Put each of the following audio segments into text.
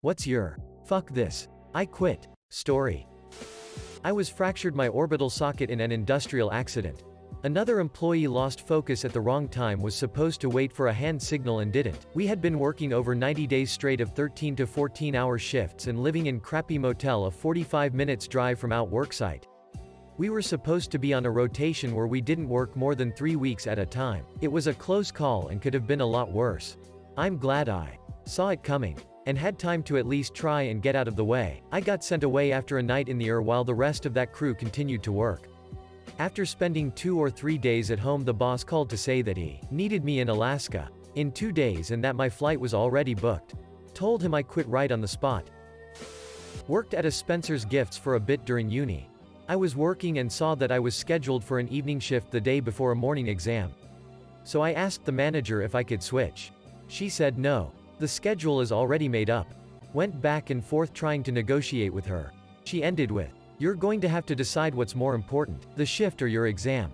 What's your fuck this, I quit story? I was fractured my orbital socket in an industrial accident. Another employee lost focus at the wrong time, was supposed to wait for a hand signal and didn't. We had been working over 90 days straight of 13 to 14 hour shifts and living in crappy motel a 45 minutes drive from out worksite. We were supposed to be on a rotation where we didn't work more than 3 weeks at a time. It was a close call and could have been a lot worse. I'm glad I saw it coming and had time to at least try and get out of the way. I got sent away after a night in the ER while the rest of that crew continued to work. After spending 2 or 3 days at home, the boss called to say that he needed me in Alaska in 2 days and that my flight was already booked. Told him I quit right on the spot. Worked at a Spencer's Gifts for a bit during uni. I was working and saw that I was scheduled for an evening shift the day before a morning exam. So I asked the manager if I could switch. She said no. The schedule is already made up. Went back and forth trying to negotiate with her. She ended with, "You're going to have to decide what's more important, the shift or your exam."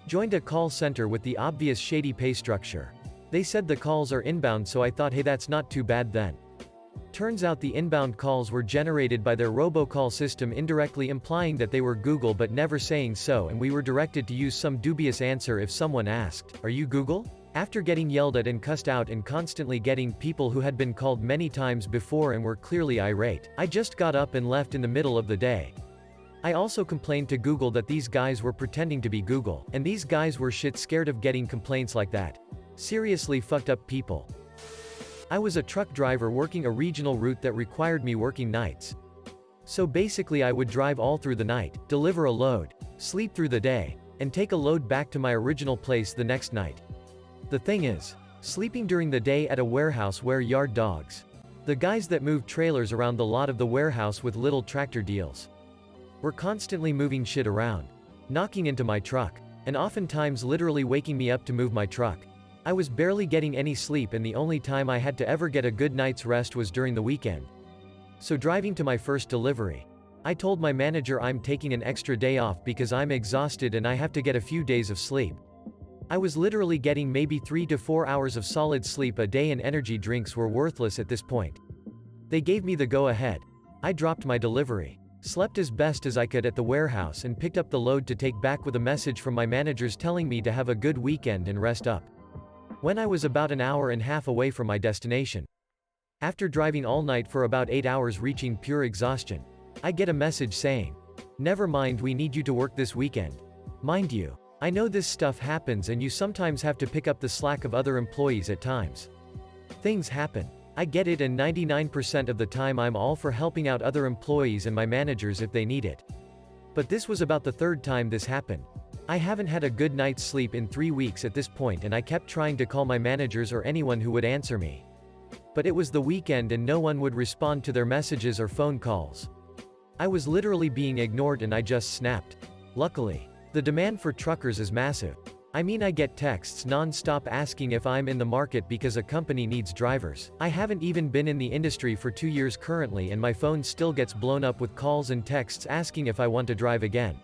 Joined a call center with the obvious shady pay structure. They said the calls are inbound, so I thought, hey, that's not too bad then. Turns out the inbound calls were generated by their robocall system, indirectly implying that they were Google but never saying so, and we were directed to use some dubious answer if someone asked, "Are you Google?" After getting yelled at and cussed out and constantly getting people who had been called many times before and were clearly irate, I just got up and left in the middle of the day. I also complained to Google that these guys were pretending to be Google, and these guys were shit scared of getting complaints like that. Seriously fucked up people. I was a truck driver working a regional route that required me working nights. So basically I would drive all through the night, deliver a load, sleep through the day, and take a load back to my original place the next night. The thing is, sleeping during the day at a warehouse where yard dogs, the guys that move trailers around the lot of the warehouse with little tractor deals, were constantly moving shit around, knocking into my truck, and oftentimes literally waking me up to move my truck. I was barely getting any sleep, and the only time I had to ever get a good night's rest was during the weekend. So driving to my first delivery, I told my manager I'm taking an extra day off because I'm exhausted and I have to get a few days of sleep. I was literally getting maybe 3 to 4 hours of solid sleep a day, and energy drinks were worthless at this point. They gave me the go-ahead. I dropped my delivery, slept as best as I could at the warehouse, and picked up the load to take back with a message from my managers telling me to have a good weekend and rest up. When I was about an hour and a half away from my destination, after driving all night for about 8 hours reaching pure exhaustion, I get a message saying, "Never mind, we need you to work this weekend." Mind you, I know this stuff happens and you sometimes have to pick up the slack of other employees at times. Things happen. I get it, and 99% of the time I'm all for helping out other employees and my managers if they need it. But this was about the third time this happened. I haven't had a good night's sleep in 3 weeks at this point, and I kept trying to call my managers or anyone who would answer me. But it was the weekend and no one would respond to their messages or phone calls. I was literally being ignored and I just snapped. Luckily, the demand for truckers is massive. I mean, I get texts non-stop asking if I'm in the market because a company needs drivers. I haven't even been in the industry for 2 years currently, and my phone still gets blown up with calls and texts asking if I want to drive again.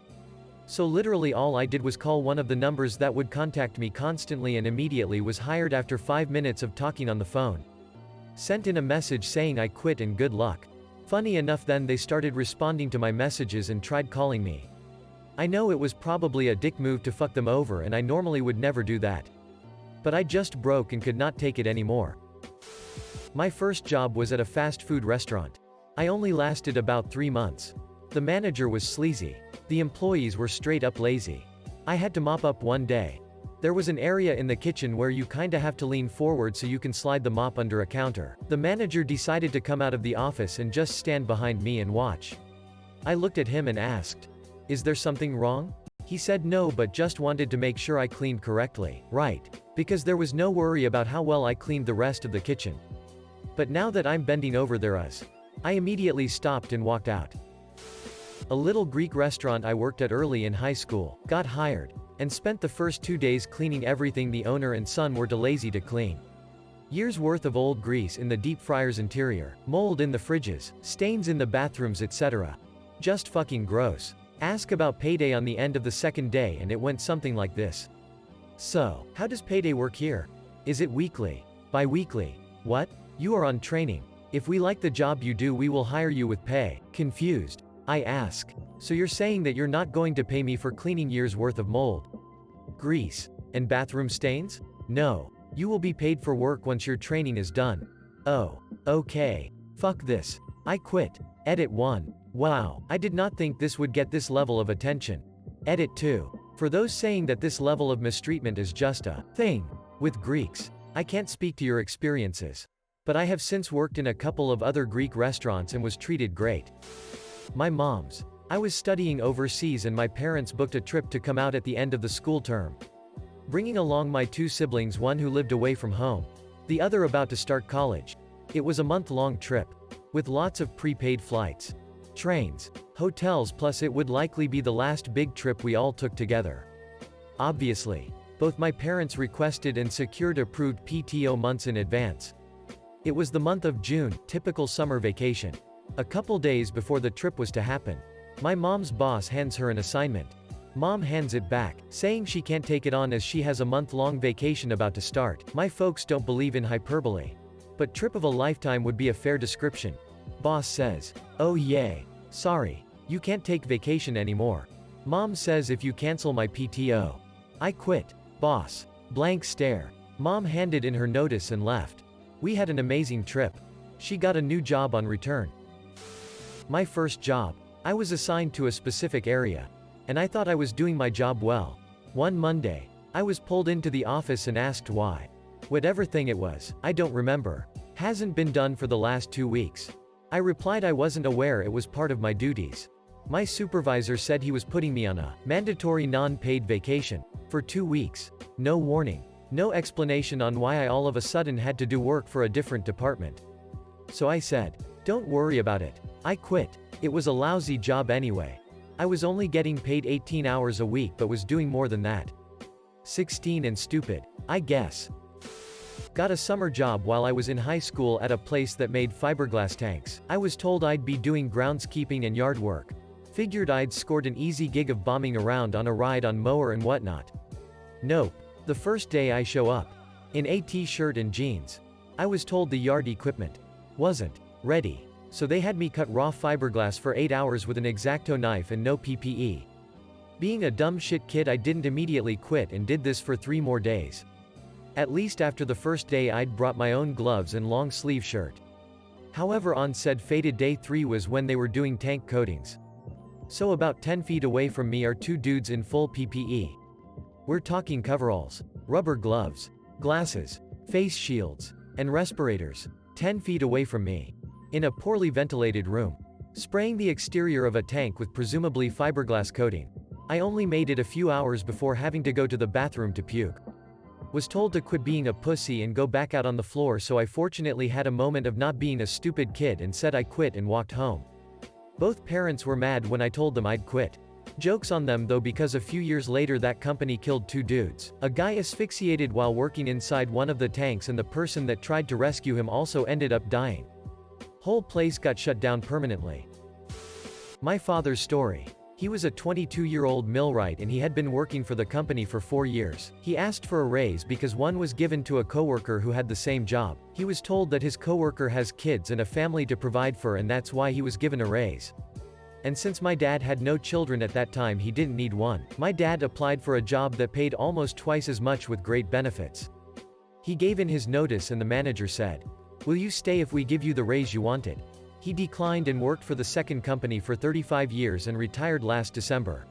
So literally all I did was call one of the numbers that would contact me constantly and immediately was hired after 5 minutes of talking on the phone. Sent in a message saying I quit and good luck. Funny enough, then they started responding to my messages and tried calling me. I know it was probably a dick move to fuck them over, and I normally would never do that. But I just broke and could not take it anymore. My first job was at a fast food restaurant. I only lasted about 3 months. The manager was sleazy. The employees were straight up lazy. I had to mop up one day. There was an area in the kitchen where you kinda have to lean forward so you can slide the mop under a counter. The manager decided to come out of the office and just stand behind me and watch. I looked at him and asked, "Is there something wrong?" He said no, but just wanted to make sure I cleaned correctly, right? Because there was no worry about how well I cleaned the rest of the kitchen. But now that I'm bending over I immediately stopped and walked out. A little Greek restaurant I worked at early in high school, got hired, and spent the first 2 days cleaning everything the owner and son were too lazy to clean. Years worth of old grease in the deep fryer's interior, mold in the fridges, stains in the bathrooms, etc. Just fucking gross. Ask about payday on the end of the second day and it went something like this. "So, how does payday work here? Is it weekly? Bi-weekly? What? You are on training. If we like the job you do, we will hire you with pay. Confused, I ask. So you're saying that you're not going to pay me for cleaning years worth of mold, grease, and bathroom stains? No. You will be paid for work once your training is done. Oh. Okay. Fuck this. I quit. Edit 1. Wow, I did not think this would get this level of attention. Edit 2. For those saying that this level of mistreatment is just a thing with Greeks, I can't speak to your experiences. But I have since worked in a couple of other Greek restaurants and was treated great. My mom's. I was studying overseas and my parents booked a trip to come out at the end of the school term, bringing along my 2 siblings, one who lived away from home, the other about to start college. It was a month-long trip, with lots of prepaid flights, trains, hotels, plus it would likely be the last big trip we all took together. Obviously, both my parents requested and secured approved PTO months in advance. It was the month of June, typical summer vacation. A couple days before the trip was to happen, my mom's boss hands her an assignment. Mom hands it back, saying she can't take it on as she has a month-long vacation about to start. My folks don't believe in hyperbole, but trip of a lifetime would be a fair description. Boss says, "Oh yay. Sorry. You can't take vacation anymore." Mom says, "If you cancel my PTO, I quit." Boss. Blank stare. Mom handed in her notice and left. We had an amazing trip. She got a new job on return. My first job. I was assigned to a specific area, and I thought I was doing my job well. One Monday, I was pulled into the office and asked why. Whatever thing it was, I don't remember. Hasn't been done for the last 2 weeks. I replied I wasn't aware it was part of my duties. My supervisor said he was putting me on a mandatory non-paid vacation for 2 weeks. No warning. No explanation on why I all of a sudden had to do work for a different department. So I said, "Don't worry about it. I quit." It was a lousy job anyway. I was only getting paid 18 hours a week but was doing more than that. 16 and stupid, I guess. Got a summer job while I was in high school at a place that made fiberglass tanks. I was told I'd be doing groundskeeping and yard work. Figured I'd scored an easy gig of bombing around on a ride on mower and whatnot. Nope. The first day I show up, in a t-shirt and jeans. I was told the yard equipment wasn't ready, so they had me cut raw fiberglass for 8 hours with an X-Acto knife and no PPE. Being a dumb shit kid, I didn't immediately quit and did this for 3 more days. At least after the first day I'd brought my own gloves and long sleeve shirt. However, on said fated day 3 was when they were doing tank coatings. So about 10 feet away from me are 2 dudes in full PPE. We're talking coveralls, rubber gloves, glasses, face shields, and respirators. 10 feet away from me, in a poorly ventilated room, spraying the exterior of a tank with presumably fiberglass coating. I only made it a few hours before having to go to the bathroom to puke. Was told to quit being a pussy and go back out on the floor, so I fortunately had a moment of not being a stupid kid and said I quit and walked home. Both parents were mad when I told them I'd quit. Joke's on them though, because a few years later that company killed 2 dudes. A guy asphyxiated while working inside one of the tanks and the person that tried to rescue him also ended up dying. Whole place got shut down permanently. My father's story. He was a 22-year-old millwright and he had been working for the company for 4 years. He asked for a raise because one was given to a coworker who had the same job. He was told that his coworker has kids and a family to provide for, and that's why he was given a raise. And since my dad had no children at that time, he didn't need one. My dad applied for a job that paid almost twice as much with great benefits. He gave in his notice and the manager said, "Will you stay if we give you the raise you wanted?" He declined and worked for the second company for 35 years and retired last December.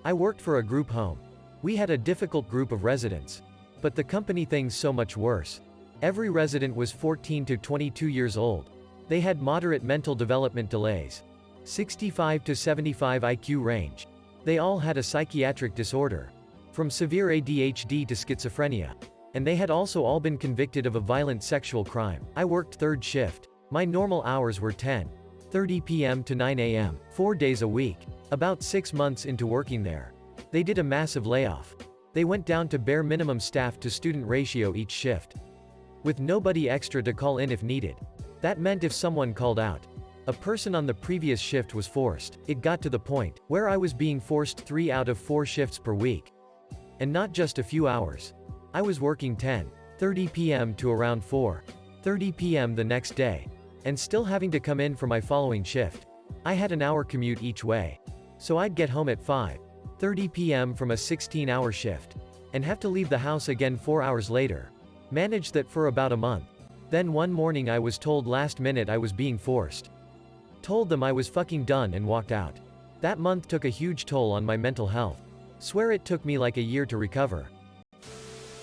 I worked for a group home. We had a difficult group of residents. But the company thing's so much worse. Every resident was 14 to 22 years old. They had moderate mental development delays. 65 to 75 IQ range. They all had a psychiatric disorder, from severe ADHD to schizophrenia. And they had also all been convicted of a violent sexual crime. I worked 3rd shift. My normal hours were 10:30 p.m. to 9 a.m., 4 days a week. About 6 months into working there, they did a massive layoff. They went down to bare minimum staff to student ratio each shift, with nobody extra to call in if needed. That meant if someone called out, a person on the previous shift was forced. It got to the point where I was being forced 3 out of 4 shifts per week. And not just a few hours. I was working 10:30 p.m. to around 4 5:30 p.m. the next day. And still having to come in for my following shift. I had an hour commute each way. So I'd get home at 5:30 p.m. from a 16-hour shift. And have to leave the house again 4 hours later. Managed that for about a month. Then one morning I was told last minute I was being forced. Told them I was fucking done and walked out. That month took a huge toll on my mental health. Swear it took me like a year to recover.